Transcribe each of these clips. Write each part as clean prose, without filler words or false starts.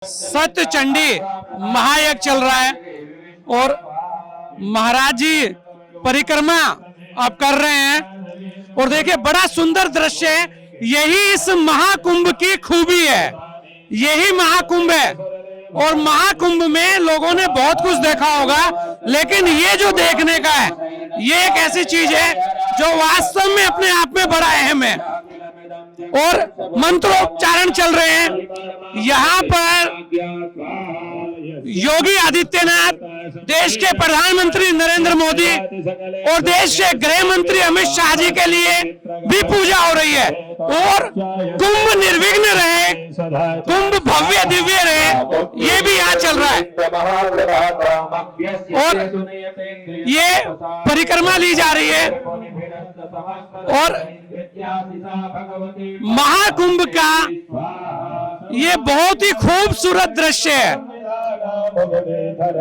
सत्य चंडी महायज्ञ चल रहा है और महाराज जी परिक्रमा आप कर रहे हैं और देखिए बड़ा सुंदर दृश्य है। यही इस महाकुंभ की खूबी है, यही महाकुंभ है। और महाकुंभ में लोगों ने बहुत कुछ देखा होगा, लेकिन ये जो देखने का है ये एक ऐसी चीज है जो वास्तव में अपने आप में बड़ा अहम है। और मंत्रोच्चारण चल रहे हैं। यहाँ पर योगी आदित्यनाथ, देश के प्रधानमंत्री नरेंद्र मोदी और देश के गृह मंत्री अमित शाह जी के लिए भी पूजा हो रही है। और कुंभ निर्विघ्न रहे, कुंभ भव्य दिव्य रहे, ये भी यहाँ चल रहा है। और ये परिक्रमा ली जा रही है और महाकुंभ का ये बहुत ही खूबसूरत दृश्य है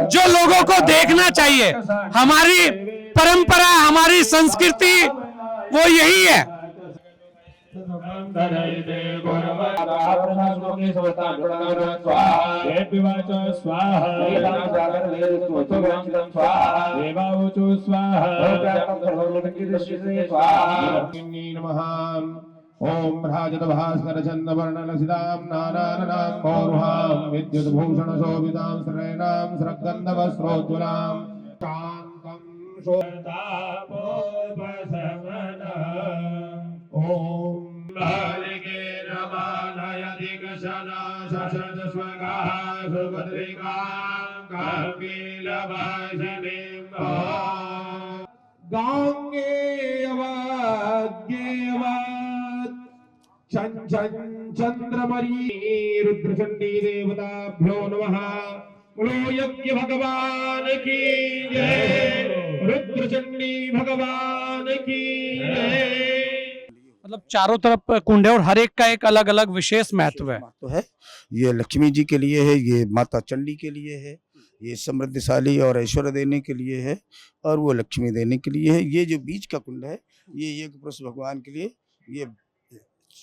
जो लोगों को देखना चाहिए। हमारी परंपरा, हमारी संस्कृति वो यही है। ओम राजद भास्कर चंद वर्ण लसिताम नानानाम गौरवाम विद्युत भूषण शोभिताम श्रेणाम स्रगंध वस्त्रोज्वलाम शांतम शोभतापोपशमन ओम बालिके रमानयदिगशना शशद स्वगाः सुभद्रिकां कांगीलभाषिणीं गांगेयवाद्येयवाद् चंद्रमरी रुद्रचंडी देवताभ्यो नमः। बोलो यज्ञ भगवान की जय, रुद्रचंडी भगवान की जय। मतलब चारों तरफ कुंड है और हर एक का एक अलग अलग विशेष महत्व है। तो है ये लक्ष्मी जी के लिए है, ये माता चंडी के लिए है, ये समृद्धशाली और ऐश्वर्य देने के लिए है और वो लक्ष्मी देने के लिए है। ये जो बीच का कुंड है ये एक पुरुष भगवान के लिए, ये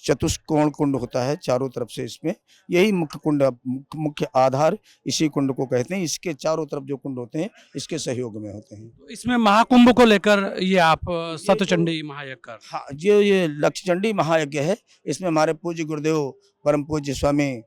चतुष्कोण कुंड होता है चारों तरफ से। इसमें यही मुख्य कुंड, मुख्य आधार इसी कुंड को कहते हैं। इसके चारों तरफ जो कुंड होते हैं इसके सहयोग में होते हैं। तो इसमें महाकुंभ को लेकर ये आप सत्यचंडी महायज्ञ कर। हाँ, जो ये लक्ष्यचंडी महायज्ञ है इसमें हमारे पूज्य गुरुदेव परम पूज्य स्वामी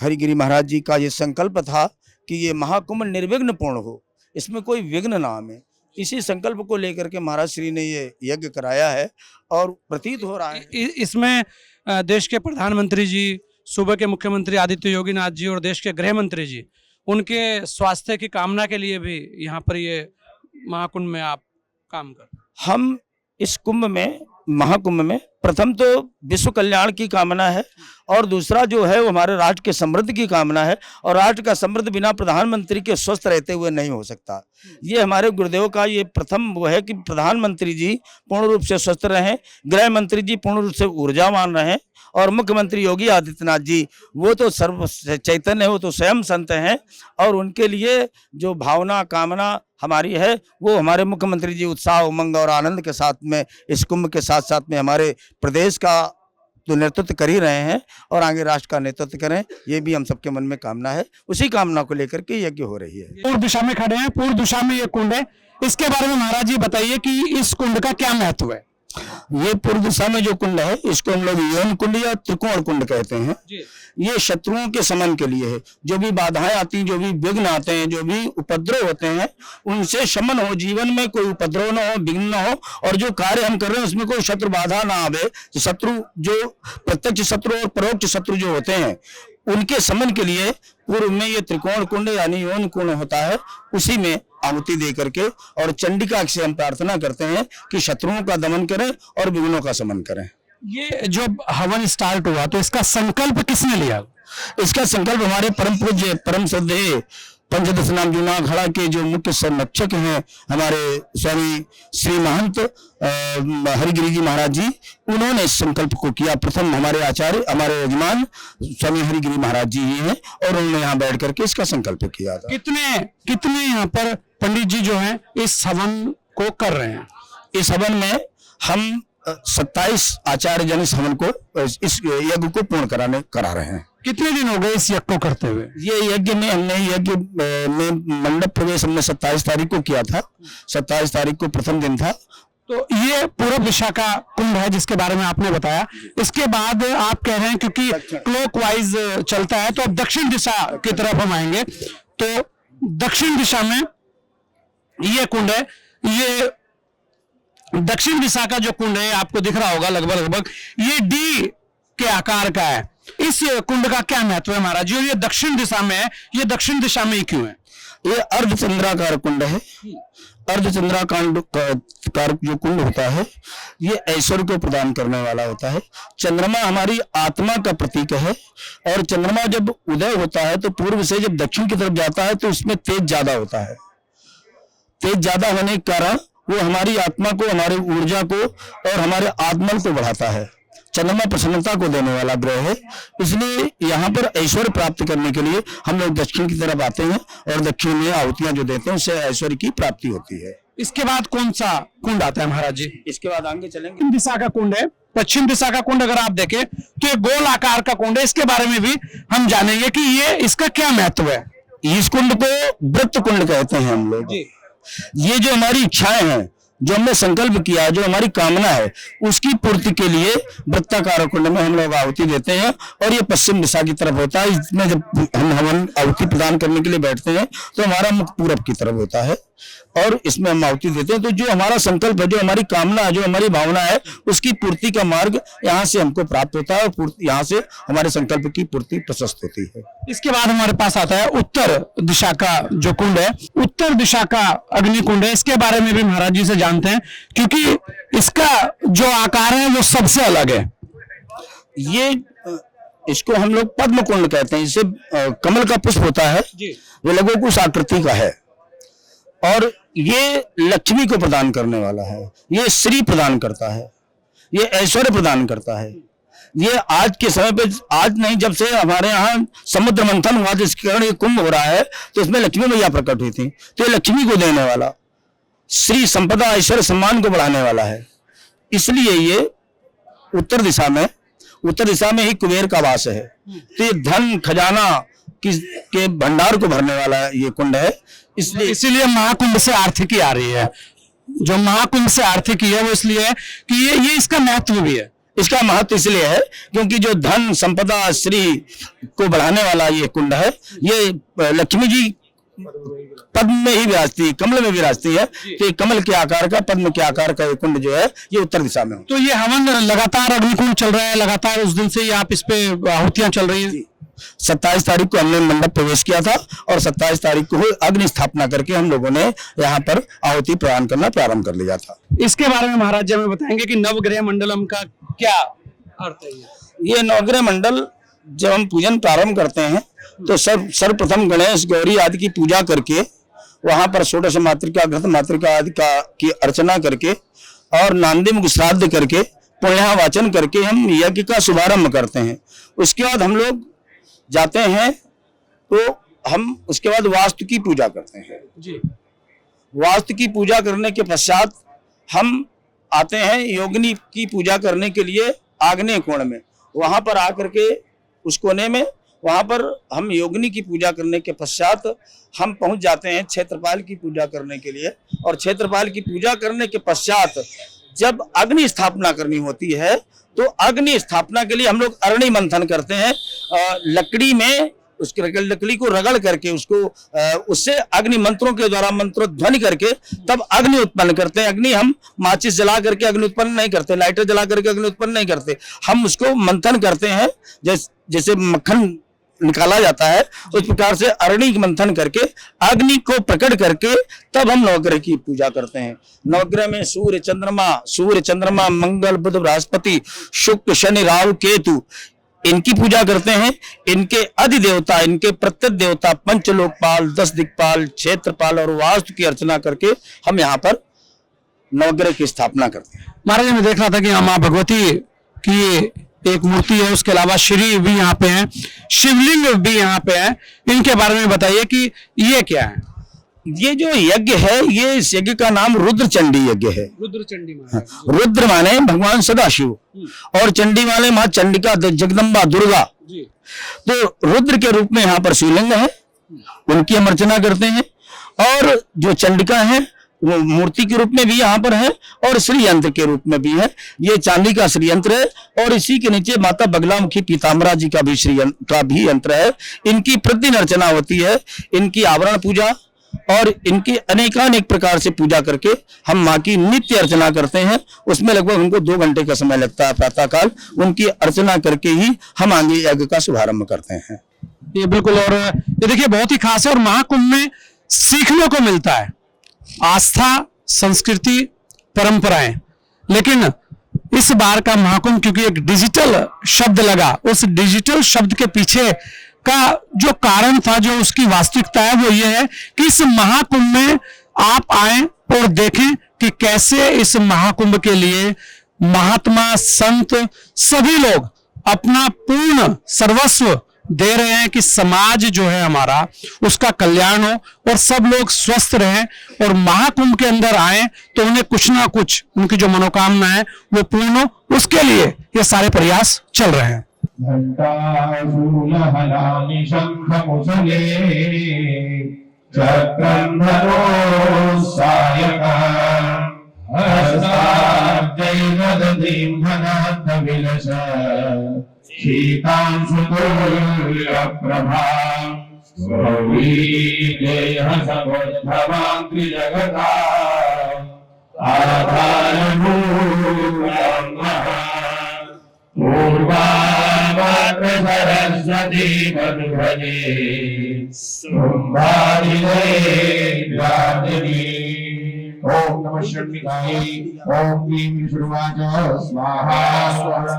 हरिगिरी महाराज जी का ये संकल्प था कि ये महाकुंभ निर्विघ्न पूर्ण हो, इसमें कोई विघ्न ना आवे। इसी संकल्प को लेकर के महाराज श्री ने ये यज्ञ कराया है और प्रतीत हो रहा है। इसमें देश के प्रधानमंत्री जी, सूबे के मुख्यमंत्री आदित्य योगीनाथ जी और देश के गृह मंत्री जी, उनके स्वास्थ्य की कामना के लिए भी यहाँ पर ये महाकुंभ में आप काम कर। हम इस कुंभ में, महाकुंभ में प्रथम तो विश्व कल्याण की कामना है और दूसरा जो है वो हमारे राष्ट्र के समृद्धि की कामना है। और राष्ट्र का समृद्ध बिना प्रधानमंत्री के स्वस्थ रहते हुए नहीं हो सकता। ये हमारे गुरुदेव का ये प्रथम वो है कि प्रधानमंत्री जी पूर्ण रूप से स्वस्थ रहें, गृह मंत्री जी पूर्ण रूप से ऊर्जावान रहें और मुख्यमंत्री योगी आदित्यनाथ जी वो तो सर्व चैतन्य है, वो तो स्वयं संत हैं। और उनके लिए जो भावना कामना हमारी है वो हमारे मुख्यमंत्री जी उत्साह उमंग और आनंद के साथ में इस कुंभ के साथ साथ में हमारे प्रदेश का तो नेतृत्व कर ही रहे हैं और आगे राष्ट्र का नेतृत्व करें, ये भी हम सबके मन में कामना है। उसी कामना को लेकर के यज्ञ हो रही है। पूर्व दिशा में खड़े हैं, पूर्व दिशा में ये कुंड है, इसके बारे में महाराज जी बताइए कि इस कुंड का क्या महत्व है। ये पूर्व दिशा में जो कुंड है इसको हम लोग यौन कुंड या त्रिकोण कुंड कहते हैं। ये शत्रुओं के समन के लिए है। जो भी बाधाएं आती हैं, जो भी विघ्न आते हैं, जो भी उपद्रव होते हैं, उनसे शमन हो, जीवन में कोई उपद्रव ना हो, विघ्न ना हो और जो कार्य हम कर रहे हैं उसमें कोई शत्रु बाधा ना आवे। तो शत्रु जो प्रत्यक्ष शत्रु और परोक्ष शत्रु जो होते हैं उनके समन के लिए पूर्व में ये त्रिकोण कुंड यानी यौन कुंड होता है। उसी में आहुति दे करके और चंडिका से हम प्रार्थना करते हैं कि शत्रुओं का दमन करें और विघ्नों का समन करें। ये जो हवन स्टार्ट हुआ तो इसका संकल्प किसने लिया? इसका संकल्प हमारे परम पूज्य परम श्रद्धेय पंचदश नाम जूना अखाड़ा के जो मुख्य संरक्षक हैं हमारे स्वामी श्री महंत हरिगिरी जी महाराज जी, उन्होंने इस संकल्प को किया। प्रथम हमारे आचार्य, हमारे यजमान स्वामी हरिगिरी महाराज जी ही हैं और उन्होंने यहाँ बैठ करके इसका संकल्प किया था। कितने यहाँ पर पंडित जी जो हैं इस हवन को कर रहे हैं? इस हवन में हम 27 आचार्य जन इस हवन को, इस यज्ञ को पूर्ण करा रहे हैं। कितने दिन हो गए इस यज्ञ को करते हुए? ये यज्ञ में मंडप प्रवेश हमने 27 तारीख को किया था। 27 तारीख को प्रथम दिन था। तो ये पूर्व दिशा का कुंड है जिसके बारे में आपने बताया। इसके बाद आप कह रहे हैं क्योंकि क्लॉकवाइज चलता है तो अब दक्षिण दिशा की तरफ हम आएंगे। तो दक्षिण दिशा में ये कुंड है। ये दक्षिण दिशा का जो कुंड है आपको दिख रहा होगा लगभग ये डी के आकार का है। इस कुंड का क्या महत्व है महाराज जी? और ये दक्षिण दिशा में है, ये दक्षिण दिशा में ही क्यों है? ये अर्धचंद्राकार कुंड है। अर्धचंद्राकार जो कुंड होता है ये ऐश्वर्य को प्रदान करने वाला होता है। चंद्रमा हमारी आत्मा का प्रतीक है और चंद्रमा जब उदय होता है तो पूर्व से जब दक्षिण की तरफ जाता है तो उसमें तेज ज्यादा होता है। तेज ज्यादा होने के कारण वो हमारी आत्मा को, हमारी ऊर्जा को और हमारे आत्मबल को बढ़ाता है। चंद्रमा प्रसन्नता को देने वाला ग्रह है, इसलिए यहाँ पर ऐश्वर्य प्राप्त करने के लिए हम लोग दक्षिण की तरफ आते हैं और दक्षिण में आहुतियां जो देते हैं उससे ऐश्वर्य की प्राप्ति होती है। इसके बाद कौन सा कुंड आता है महाराज जी? इसके बाद आगे चलेंगे। पश्चिम दिशा का कुंड है। पश्चिम दिशा का कुंड अगर आप देखें तो ये गोल आकार का कुंड है। इसके बारे में भी हम जानेंगे कि ये इसका क्या महत्व है। इस कुंड को व्रत कुंड कहते हैं हम लोग। ये जो हमारी इच्छाएं हैं, जो हमने संकल्प किया, जो हमारी कामना है, उसकी पूर्ति के लिए वृत्ताकार कुंड में हम लोग आहुति देते हैं। और ये पश्चिम दिशा की तरफ होता है। इसमें जब हम हवन आहुति प्रदान करने के लिए बैठते हैं तो हमारा मुख पूरब की तरफ होता है और इसमें हम आहुति देते हैं। तो जो हमारा संकल्प है, जो हमारी कामना है, जो हमारी भावना है, उसकी पूर्ति का मार्ग यहाँ से हमको प्राप्त होता है और यहाँ से हमारे संकल्प की पूर्ति प्रशस्त होती है। इसके बाद हमारे पास आता है उत्तर दिशा का जो कुंड है। उत्तर दिशा का अग्नि कुंड है। इसके बारे में भी महाराज जी से जानते हैं क्योंकि इसका जो आकार है वो सबसे अलग है। ये इसको हम लोग पद्म कुंड कहते हैं। इसे कमल का पुष्प होता है, ये लघुकुश आकृति का है और ये लक्ष्मी को प्रदान करने वाला है। ये श्री प्रदान करता है, ये ऐश्वर्य प्रदान करता है। ये आज के समय पे, आज नहीं, जब से हमारे यहाँ समुद्र मंथन हुआ जिसके कारण ये कुंभ हो रहा है तो इसमें लक्ष्मी मैया प्रकट हुई थी। तो ये लक्ष्मी को देने वाला, श्री संपदा ऐश्वर्य सम्मान को बढ़ाने वाला है। इसलिए ये उत्तर दिशा में ही कुबेर का वास है। तो ये धन खजाना के भंडार को भरने वाला ये कुंड है। इसीलिए महाकुंभ से आर्थिकी आ रही है। जो महाकुंभ से आर्थिकी है वो इसलिए है कि ये इसका महत्व भी है। इसका महत्व इसलिए है क्योंकि जो धन संपदा श्री को बढ़ाने वाला ये कुंड है, ये लक्ष्मी जी पद्म में ही विराजती है, कमल में विराजती है। तो कमल के आकार का, पद्म के आकार का ये कुंड जो है ये उत्तर दिशा में हो। तो ये हवन लगातार अग्निकुंड चल रहा है, लगातार उस दिन से ही आप इस पे आहुतियां चल रही है। 27 तारीख को हमने मंडप प्रवेश किया था और 27 तारीख को अग्नि स्थापना करके हम लोगों ने यहाँ पर आहुति प्रदान करना प्रारंभ कर लिया था। इसके बारे में महाराज जी हमें बताएंगे कि नवग्रह मंडलम का क्या अर्थ है? ये नवग्रह मंडल जब हम पूजन प्रारंभ करते हैं तो सर्वप्रथम गणेश गौरी आदि की पूजा करके वहां पर षोडश मातृका, घृत मातृका आदि की अर्चना करके और नांदी मुख श्राद्ध करके पुण्य वाचन करके हम यज्ञ का शुभारंभ करते हैं। उसके बाद हम लोग जाते हैं तो हम उसके बाद वास्तु की पूजा करते हैं जी। वास्तु की पूजा करने के पश्चात हम आते हैं योगिनी की पूजा करने के लिए आग्नेय कोण में। वहां पर आकर के उस कोने में वहां पर हम योगिनी की पूजा करने के पश्चात हम पहुंच जाते हैं क्षेत्रपाल की पूजा करने के लिए। और क्षेत्रपाल की पूजा करने के पश्चात जब अग्नि स्थापना करनी होती है तो अग्नि स्थापना के लिए हम लोग अरणि मंथन करते हैं। लकड़ी में उसकी लकड़ी को रगड़ करके उससे अग्नि मंत्रों के द्वारा मंत्रोध्वनि करके तब अग्नि उत्पन्न करते हैं। अग्नि हम माचिस जला करके अग्नि उत्पन्न नहीं करते, लाइटर जला करके अग्नि उत्पन्न नहीं करते। हम उसको मंथन करते हैं जैसे मक्खन निकाला जाता है उस प्रकार से अरणि मंथन करके अग्नि को प्रकट करके तब हम नवग्रह की पूजा करते हैं। नवग्रह में सूर्य चंद्रमा मंगल बुध बृहस्पति शुक्र शनि राहु केतु इनकी पूजा करते हैं। इनके अधिदेवता, इनके प्रत्येक देवता, पंचलोकपाल, 10 दिक्पाल, क्षेत्रपाल और वास्तु की अर्चना करके हम यहाँ पर नवग्रह की स्थापना करते हैं। महाराज मैं देख रहा था कि मां भगवती की एक मूर्ति है, उसके अलावा श्री भी यहाँ पे है, शिवलिंग भी यहाँ पे है। इनके बारे में बताइए कि ये क्या है? ये जो यज्ञ है, ये इस यज्ञ का नाम रुद्र चंडी यज्ञ है। रुद्र चंडी रुद्र माने भगवान सदाशिव और चंडी माने मां चंडिका जगदम्बा दुर्गा जी। तो रुद्र के रूप में यहाँ पर शिवलिंग है, उनकी हम अर्चना करते हैं। और जो चंडिका है वो मूर्ति के रूप में भी यहाँ पर है और श्री यंत्र के रूप में भी है। ये चांदी का श्री यंत्र है और इसी के नीचे माता बगलामुखी पीताम्बरा जी का भी यंत्र है। इनकी प्रतिदिन अर्चना होती है, इनकी आवरण पूजा और इनकी अनेकानेक प्रकार से पूजा करके हम माँ की नित्य अर्चना करते हैं। उसमें लगभग हमको 2 घंटे का समय लगता है प्रातः काल। उनकी अर्चना करके ही हम आगे यज्ञ का शुभारंभ करते हैं। ये बिल्कुल, और ये देखिए बहुत ही खास है और महाकुंभ में सीखने को मिलता है आस्था, संस्कृति, परंपराएं। लेकिन इस बार का महाकुंभ क्योंकि एक डिजिटल शब्द लगा, उस डिजिटल शब्द के पीछे का जो कारण था, जो उसकी वास्तविकता है, वो ये है कि इस महाकुंभ में आप आए और देखें कि कैसे इस महाकुंभ के लिए महात्मा, संत, सभी लोग अपना पूर्ण सर्वस्व दे रहे हैं कि समाज जो है हमारा उसका कल्याण हो और सब लोग स्वस्थ रहें। और महाकुंभ के अंदर आए तो उन्हें कुछ ना कुछ उनकी जो मनोकामना है वो पूर्ण हो, उसके लिए ये सारे प्रयास चल रहे हैं। घंटाशूलहलानि शंखमुसले चक्रंधरो सायका हस्ताब्जैर्वदधीम्भनाथविलस शीतांशुतुल्यप्रभा स्ववीदेहसमुद्भवान्त्रिजगता आधारभूतं पूर्वावत्र सरस्वती मधुभजे शुम्भादिदेव्यादिनी। ओम नमः शिवाय। ओम क्लीं विष्णुवाच स्वाहा स्वाहा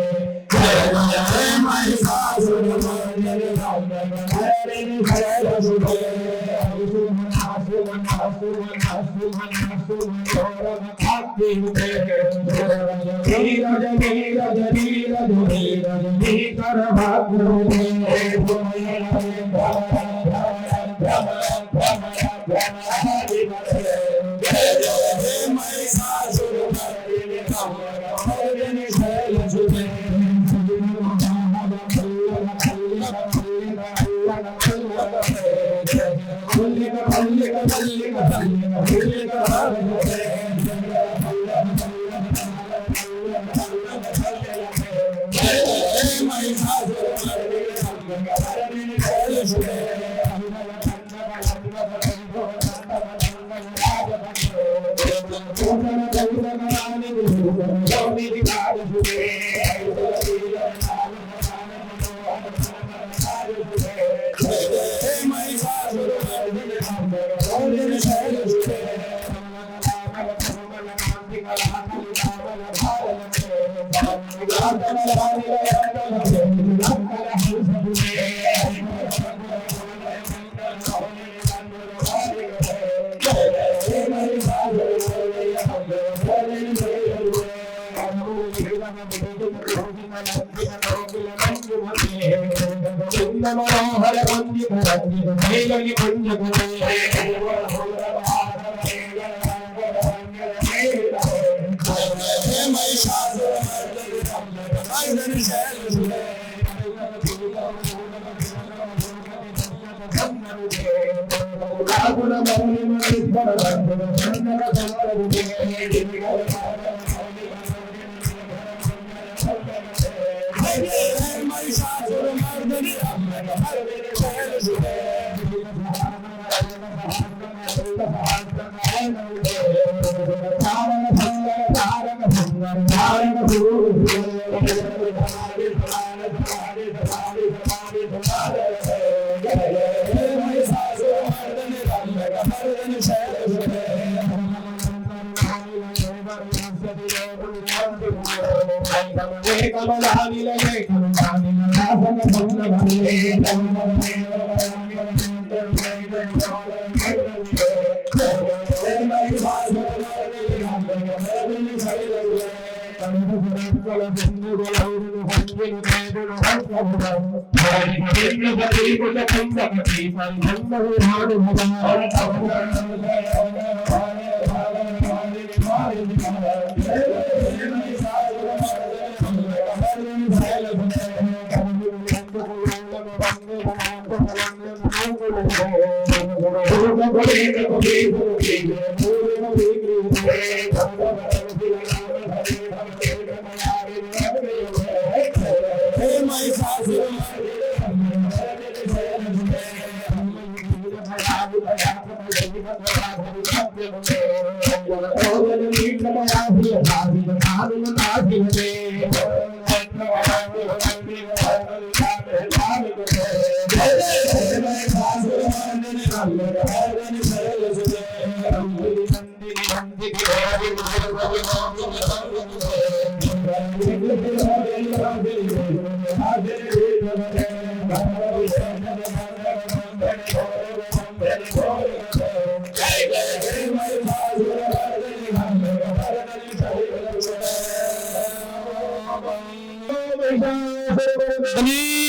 जय जय महिषासुर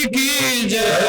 की जय।